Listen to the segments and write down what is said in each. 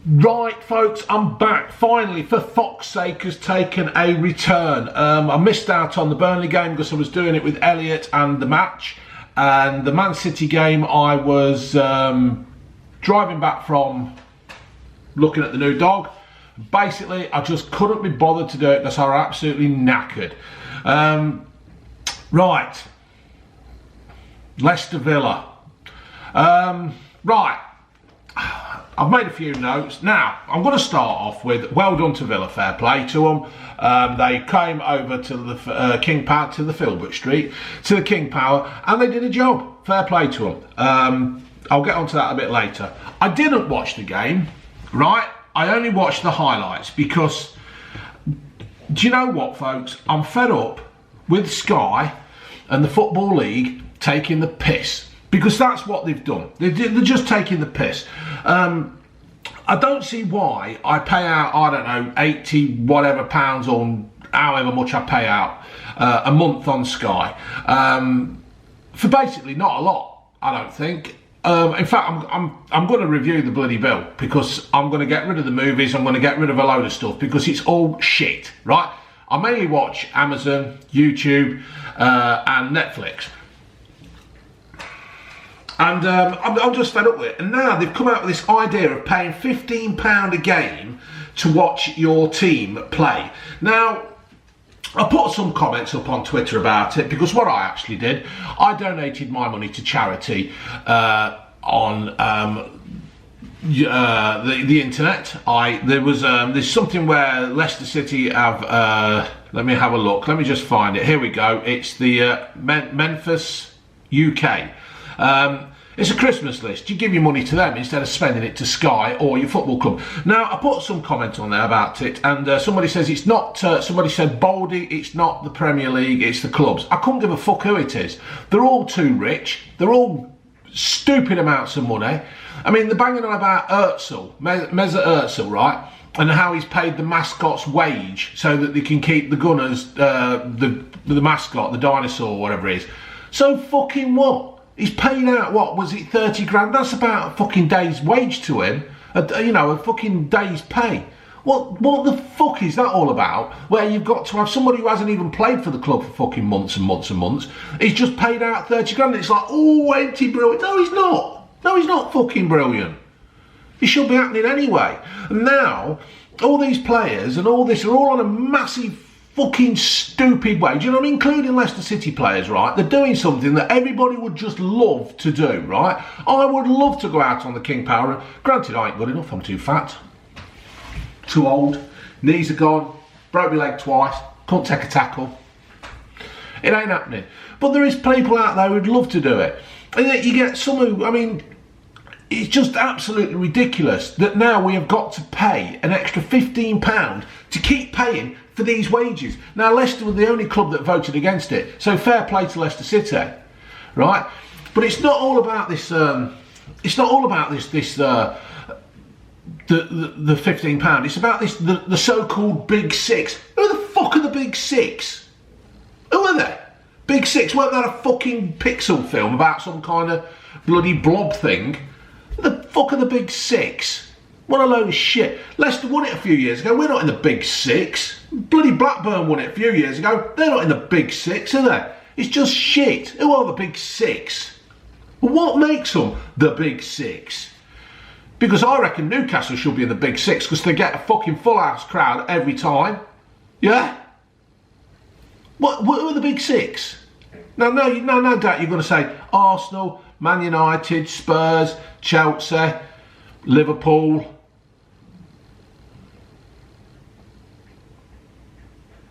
Right, folks, I'm back finally. For Fox Sake has taken a return. I missed out on the Burnley game because I was doing it with Elliot and the match, and the Man City game I was driving back from, looking at the new dog. Basically, I just couldn't be bothered to do it because I was absolutely knackered. Right, Leicester Villa. Right. I've made a few notes. Now, I'm going to start off with well done to Villa, fair play to them. They came over to the King Power, to the Filbert Street, to the King Power, and they did a job. Fair play to them. I'll get onto that a bit later. I didn't watch the game, right? I only watched the highlights because, do you know what, folks? I'm fed up with Sky and the Football League taking the piss. Because that's what they've done. They're just taking the piss. I don't see why I pay out, I don't know, 80 whatever pounds or however much I pay out a month on Sky for basically not a lot, I don't think. In fact, I'm going to review the bloody bill because I'm going to get rid of the movies. I'm going to get rid of a load of stuff because it's all shit, right? I mainly watch Amazon, YouTube, and Netflix. And I'm just fed up with it. And now they've come out with this idea of paying £15 a game to watch your team play. Now, I put some comments up on Twitter about it because what I actually did, I donated my money to charity on the internet. There's something where Leicester City have, let me have a look. Let me just find it. Here we go. It's the Memphis, UK. It's a Christmas list. You give your money to them instead of spending it to Sky or your football club. Now, I put some comment on there about it, and somebody says it's not, somebody said, Baldy, it's not the Premier League, it's the clubs. I couldn't give a fuck who it is. They're all too rich. They're all stupid amounts of money. I mean, they're banging on about Özil, Mesut Özil, right? And how he's paid the mascot's wage so that they can keep the Gunners, the mascot, the dinosaur, whatever it is. So fucking what? He's paid out, what, was it 30 grand? That's about a fucking day's wage to him. You know, a fucking day's pay. What the fuck is that all about? Where you've got to have somebody who hasn't even played for the club for fucking months and months and months. He's just paid out 30 grand. And it's like, oh, ain't he brilliant? No, he's not. No, he's not fucking brilliant. It should be happening anyway. And now, all these players and all this are all on a massive fucking stupid wage, you know what I mean? Including Leicester City players, right? They're doing something that everybody would just love to do, right? I would love to go out on the King Power. Granted, I ain't good enough. I'm too fat, too old, knees are gone, broke my leg twice, couldn't take a tackle. It ain't happening. But there is people out there who'd love to do it. And yet you get some who, I mean, it's just absolutely ridiculous that now we have got to pay an extra £15 to keep paying for these wages. Now, Leicester were the only club that voted against it, so fair play to Leicester City, right? But it's not all about this. It's not all about this. The £15. It's about this. The so-called Big Six. Who the fuck are the Big Six? Who are they? Big Six? Weren't that a fucking Pixel film about some kind of bloody blob thing? Who the fuck are the Big Six? What a load of shit. Leicester won it a few years ago. We're not in the Big Six. Bloody Blackburn won it a few years ago. They're not in the Big Six, are they? It's just shit. Who are the Big Six? What makes them the Big Six? Because I reckon Newcastle should be in the Big Six because they get a fucking full house crowd every time. Yeah? What are the Big Six? No doubt you're going to say Arsenal, Man United, Spurs, Chelsea, Liverpool,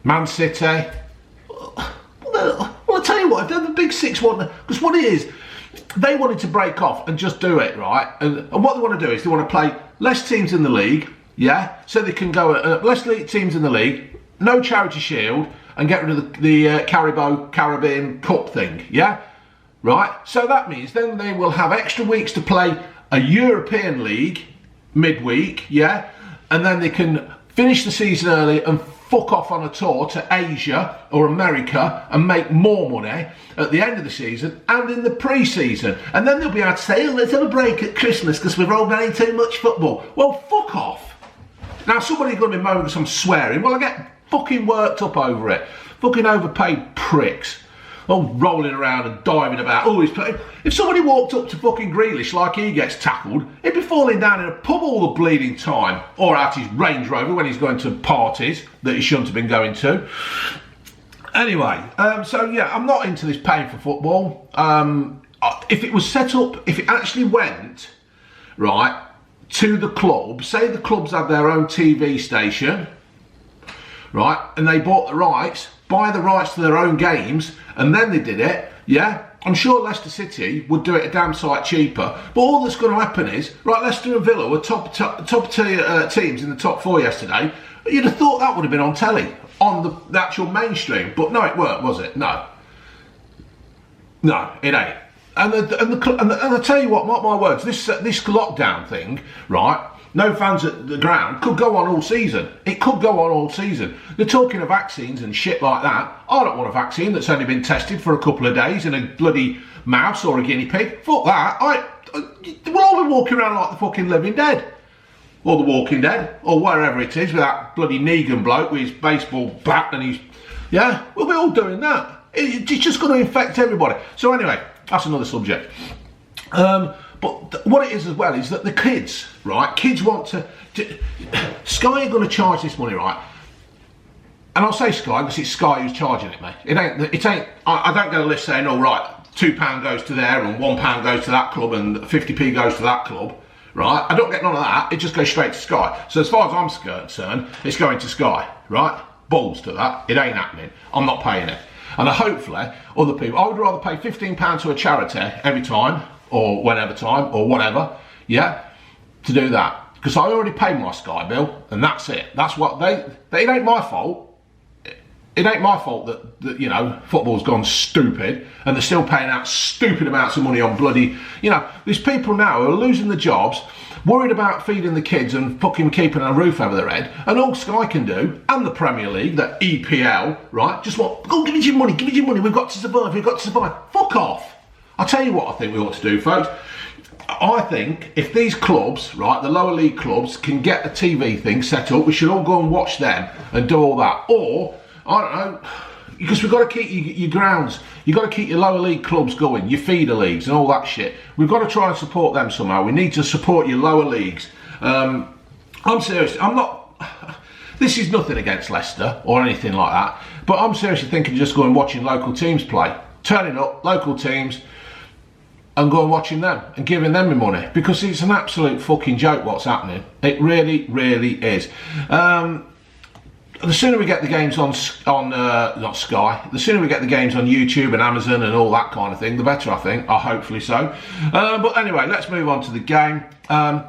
Man City. Well, I'll tell you what, they're the Big Six one, because what it is, they wanted to break off and just do it, right? And what they want to do is they want to play less teams in the league, yeah? So they can go less teams in the league, no Charity Shield, and get rid of the Caribbean Cup thing, yeah? Right? So that means then they will have extra weeks to play a European League midweek, yeah? And then they can finish the season early and fuck off on a tour to Asia or America and make more money at the end of the season and in the pre-season. And then they'll be able to say, oh, let's have a break at Christmas because we've all playing too much football. Well, fuck off. Now, somebody's going to be moaning because I'm swearing. Well, I get fucking worked up over it. Fucking overpaid pricks. All rolling around and diving about. Oh, he's playing. If somebody walked up to fucking Grealish like he gets tackled, he'd be falling down in a pub all the bleeding time. Or out his Range Rover when he's going to parties that he shouldn't have been going to. Anyway, so yeah, I'm not into this paying for football. If it was set up, if it actually went, right, to the club, say the clubs had their own TV station, right, and they bought the rights, buy the rights to their own games, and then they did it, yeah, I'm sure Leicester City would do it a damn sight cheaper. But all that's going to happen is, right, Leicester and Villa were top tier teams in the top 4 yesterday. You'd have thought that would have been on telly, on the actual mainstream, but no, it weren't, was it? No, it ain't. And I tell you what, mark my words, this lockdown thing, right? No fans at the ground could go on all season. It could go on all season. They're talking of vaccines and shit like that. I don't want a vaccine that's only been tested for a couple of days in a bloody mouse or a guinea pig. Fuck that. We'll all be walking around like the fucking living dead. Or the Walking Dead. Or wherever it is with that bloody Negan bloke with his baseball bat and his... Yeah, we'll be all doing that. It's just going to infect everybody. So anyway, that's another subject. But what it is as well is that the kids, right? Kids want to Sky are going to charge this money, right? And I'll say Sky because it's Sky who's charging it, mate. It ain't. I don't get a list saying, oh right, £2 goes to there and £1 goes to that club and 50p goes to that club, right? I don't get none of that. It just goes straight to Sky. So as far as I'm concerned, it's going to Sky, right? Balls to that. It ain't happening. I'm not paying it. And hopefully other people. I would rather pay £15 to a charity every time, or whenever time, or whatever, yeah, to do that. Because I already paid my Sky bill, and that's it. That's what it ain't my fault. It ain't my fault that you know, football's gone stupid, and they're still paying out stupid amounts of money on bloody, you know, there's people now who are losing their jobs, worried about feeding the kids and fucking keeping a roof over their head, and all Sky can do, and the Premier League, the EPL, right, just want, go give us your money, we've got to survive, fuck off. I'll tell you what I think we ought to do, folks. I think if these clubs, right, the lower league clubs, can get a TV thing set up, we should all go and watch them and do all that. Or, I don't know, because we've got to keep your grounds, you've got to keep your lower league clubs going, your feeder leagues and all that shit. We've got to try and support them somehow. We need to support your lower leagues. I'm serious, I'm not, this is nothing against Leicester or anything like that, but I'm seriously thinking of just going and watching local teams play. Turning up, local teams, and go and watching them and giving them my money, because it's an absolute fucking joke what's happening. It really, really is. The sooner we get the games on not Sky, the sooner we get the games on YouTube and Amazon and all that kind of thing, the better, I think. Hopefully so. But anyway, let's move on to the game.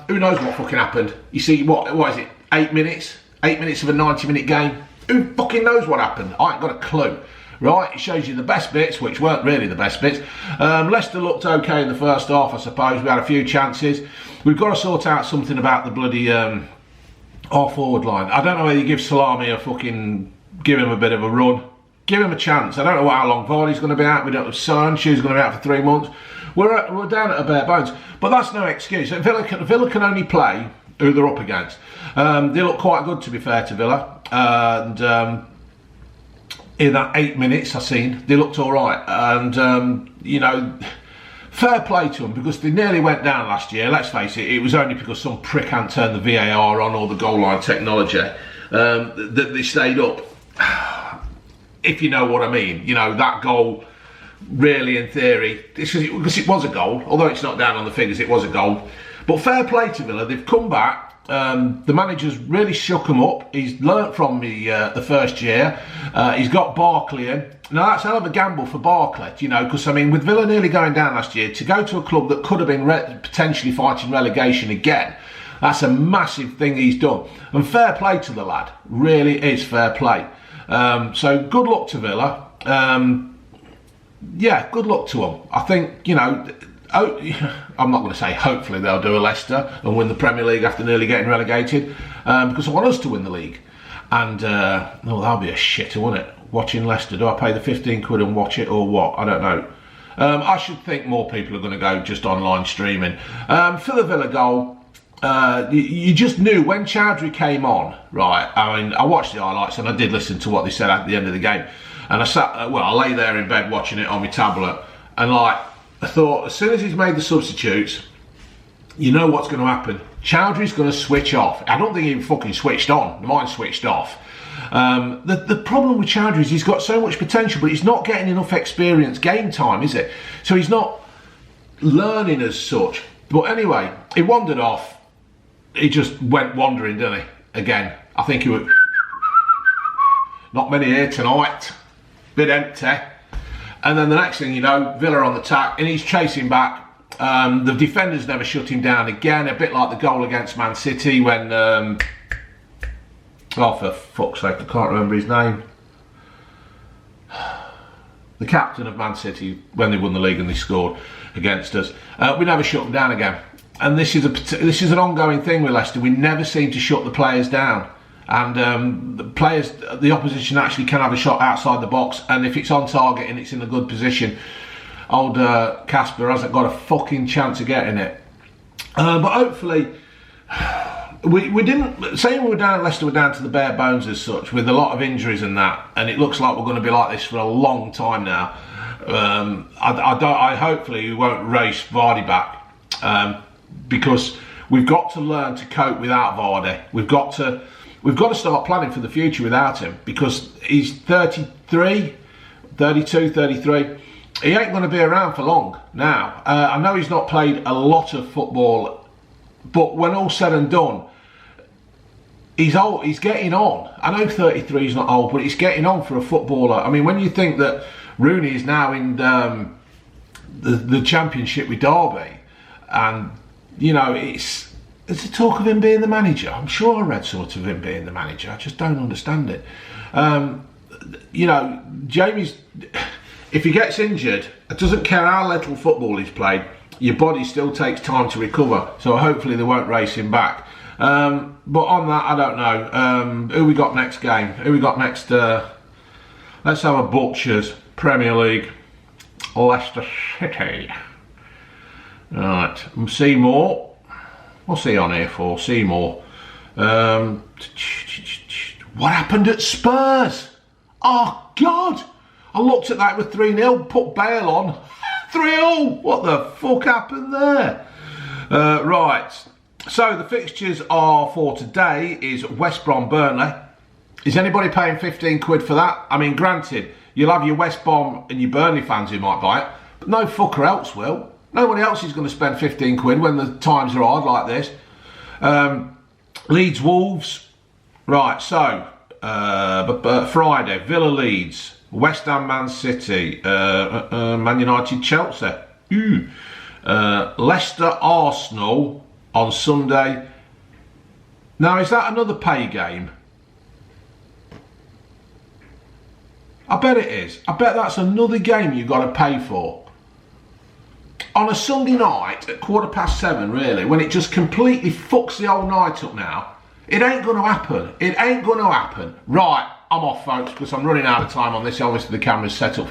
Who knows what fucking happened? You see, what is it? 8 minutes? 8 minutes of a 90-minute game? Who fucking knows what happened? I ain't got a clue. Right, it shows you the best bits, which weren't really the best bits. Leicester looked okay in the first half, I suppose. We had a few chances. We've got to sort out something about the bloody our forward line. I don't know whether you give Salami a fucking, give him a bit of a run. Give him a chance. I don't know how long Vardy's going to be out. We don't have Son. Shoe's going to be out for 3 months. We're down at a bare bones. But that's no excuse. Villa can only play who they're up against. They look quite good, to be fair to Villa. And in that 8 minutes I've seen, they looked all right, and you know, fair play to them, because they nearly went down last year. Let's face it, it was only because some prick hadn't turned the VAR on or the goal line technology that they stayed up. If you know what I mean, you know, that goal really, in theory, because it was a goal, although it's not down on the figures, it was a goal. But fair play to Villa, they've come back. The manager's really shook him up. He's learnt from the first year. He's got Barkley in. Now that's a hell of a gamble for Barkley, you know, because I mean, with Villa nearly going down last year, to go to a club that could have been potentially fighting relegation again, that's a massive thing he's done. And fair play to the lad, really is fair play. So good luck to Villa. Yeah, good luck to them. I think, you know, I'm not going to say hopefully they'll do a Leicester and win the Premier League after nearly getting relegated, because I want us to win the league. And oh, that'll be a shitter, won't it? Watching Leicester. Do I pay the 15 quid and watch it or what? I don't know. I should think more people are going to go just online streaming. For the Villa goal, you just knew when Chowdhury came on, right? I mean, I watched the highlights and I did listen to what they said at the end of the game. And I sat, I lay there in bed watching it on my tablet. And like, I thought, as soon as he's made the substitutes, you know what's going to happen. Chowdhury's going to switch off. I don't think he fucking switched on. Mine switched off. The problem with Chowdhury is he's got so much potential, but he's not getting enough experience game time, is it? So he's not learning as such. But anyway, he wandered off. He just went wandering, didn't he? Again, I think he was... Not many here tonight. Bit empty. And then the next thing you know, Villa on the attack, and he's chasing back. The defenders never shut him down again, a bit like the goal against Man City when... oh, for fuck's sake, I can't remember his name. The captain of Man City, when they won the league and they scored against us. We never shut them down again. And this is an ongoing thing with Leicester. We never seem to shut the players down. And the opposition actually can have a shot outside the box, and if it's on target and it's in a good position, old Casper hasn't got a fucking chance of getting it. But hopefully, we didn't, saying we were down, Leicester were down to the bare bones as such, with a lot of injuries and that, and it looks like we're going to be like this for a long time now. I hopefully we won't race Vardy back, because we've got to learn to cope without Vardy. We've got to start planning for the future without him, because he's 33, 32, 33. He ain't going to be around for long now. I know he's not played a lot of football, but when all's said and done, he's old. He's getting on. I know 33 is not old, but he's getting on for a footballer. I mean, when you think that Rooney is now in the Championship with Derby, and you know, there's a talk of him being the manager. I'm sure I read sort of him being the manager. I just don't understand it. You know, Jamie's, if he gets injured, it doesn't care how little football he's played, your body still takes time to recover. So hopefully they won't race him back. But on that, I don't know. Who we got next game? Who we got next? Let's have a Butchers Premier League. Leicester City. Right, Seymour. What's he on here for? Seymour. What happened at Spurs? Oh, God. I looked at that with 3-0, put Bale on. 3-0. What the fuck happened there? Right. So the fixtures are for today is West Brom Burnley. Is anybody paying 15 quid for that? I mean, granted, you'll have your West Brom and your Burnley fans who might buy it, but no fucker else will. Nobody else is going to spend 15 quid when the times are hard like this. Leeds Wolves. Right, so Friday, Villa Leeds, West Ham Man City, Man United Chelsea, Leicester Arsenal on Sunday. Now, is that another pay game? I bet it is. I bet that's another game you've got to pay for. On a Sunday night at 7:15, really, when it just completely fucks the whole night up now, it ain't going to happen. It ain't going to happen. Right, I'm off, folks, because I'm running out of time on this. Obviously, the camera's set up for